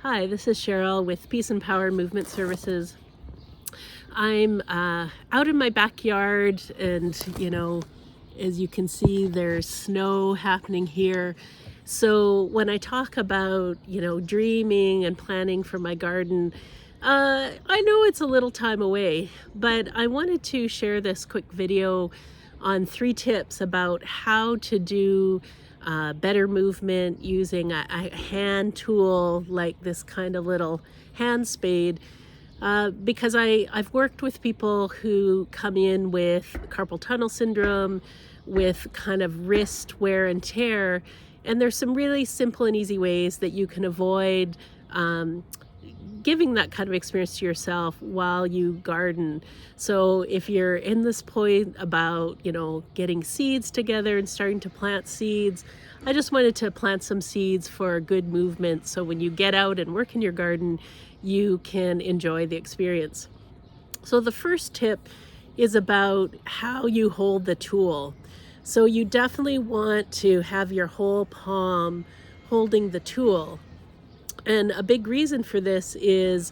Hi, this is Cheryl with Peace and Power Movement Services. I'm out in my backyard and, as you can see, there's snow happening here. So when I talk about, dreaming and planning for my garden, I know it's a little time away, but I wanted to share this quick video on 3 tips about how to do better movement using a hand tool like this kind of little hand spade. Because I've worked with people who come in with carpal tunnel syndrome, with kind of wrist wear and tear, and there's some really simple and easy ways that you can avoid giving that kind of experience to yourself while you garden. So if you're in this point about, getting seeds together and starting to plant seeds, I just wanted to plant some seeds for good movement. So when you get out and work in your garden, you can enjoy the experience. So the first tip is about how you hold the tool. So you definitely want to have your whole palm holding the tool. And a big reason for this is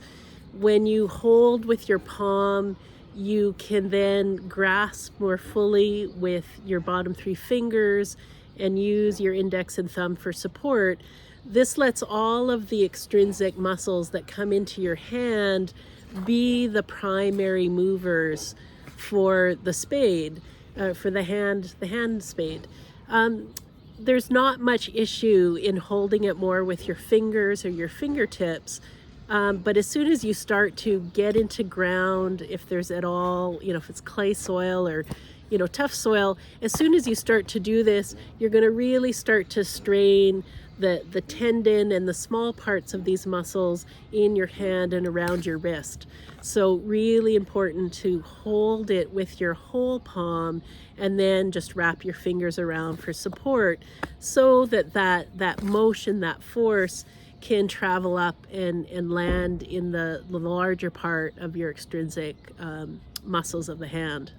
when you hold with your palm, you can then grasp more fully with your bottom 3 fingers and use your index and thumb for support. This lets all of the extrinsic muscles that come into your hand be the primary movers for the spade, for the hand spade. There's not much issue in holding it more with your fingers or your fingertips, but as soon as you start to get into ground, if there's at all, if it's clay soil or tough soil, as soon as you start to do this, you're going to really start to strain the tendon and the small parts of these muscles in your hand and around your wrist. So really important to hold it with your whole palm and then just wrap your fingers around for support so that motion, that force can travel up and land in the larger part of your extrinsic muscles of the hand.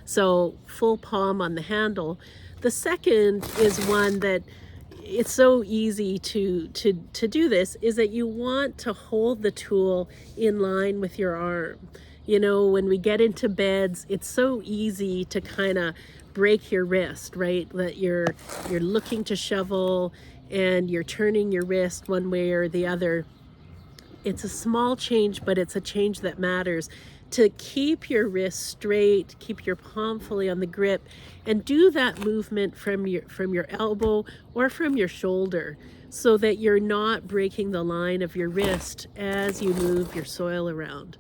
So full palm on the handle. The second is one that it's so easy to do this, is that you want to hold the tool in line with your arm. When we get into beds, it's so easy to kind of break your wrist, right? That you're looking to shovel and you're turning your wrist one way or the other. It's a small change, but it's a change that matters. To keep your wrist straight, keep your palm fully on the grip, and do that movement from your elbow or from your shoulder so that you're not breaking the line of your wrist as you move your soil around.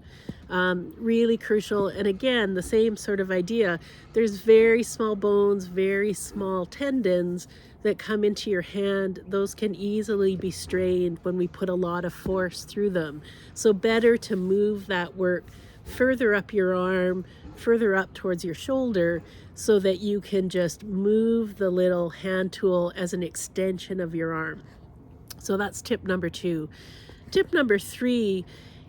Really crucial. And again, the same sort of idea. There's very small bones, very small tendons that come into your hand. Those can easily be strained when we put a lot of force through them. So better to move that work further up your arm, further up towards your shoulder, so that you can just move the little hand tool as an extension of your arm. So that's tip number 2. Tip number 3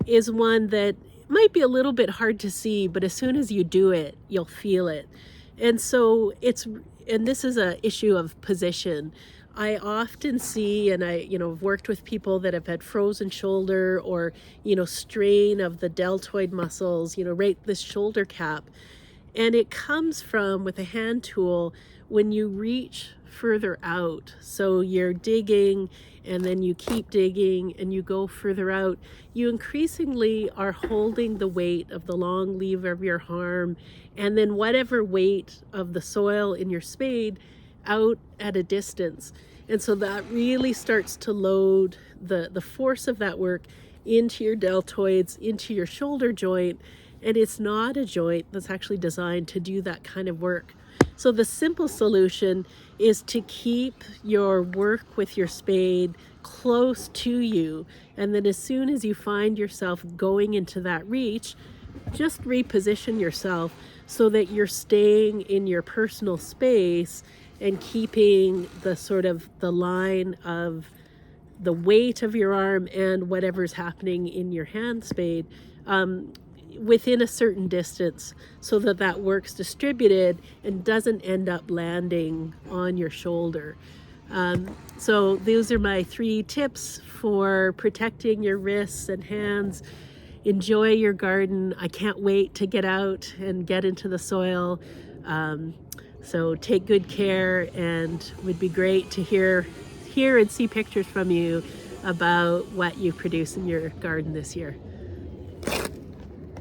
is one that might be a little bit hard to see, but as soon as you do it, you'll feel it. And this is an issue of position. I often see, and I've worked with people that have had frozen shoulder or, strain of the deltoid muscles, right, this shoulder cap. And it comes from, with a hand tool, when you reach further out. So you're digging and then you keep digging and you go further out. You increasingly are holding the weight of the long lever of your arm and then whatever weight of the soil in your spade out at a distance. And so that really starts to load the force of that work into your deltoids, into your shoulder joint. And it's not a joint that's actually designed to do that kind of work. So the simple solution is to keep your work with your spade close to you. And then as soon as you find yourself going into that reach, just reposition yourself so that you're staying in your personal space and keeping the line of the weight of your arm and whatever's happening in your hand spade within a certain distance, so that work's distributed and doesn't end up landing on your shoulder. So those are my 3 tips for protecting your wrists and hands. Enjoy your garden. I can't wait to get out and get into the soil. So take good care, and would be great to hear and see pictures from you about what you produce in your garden this year.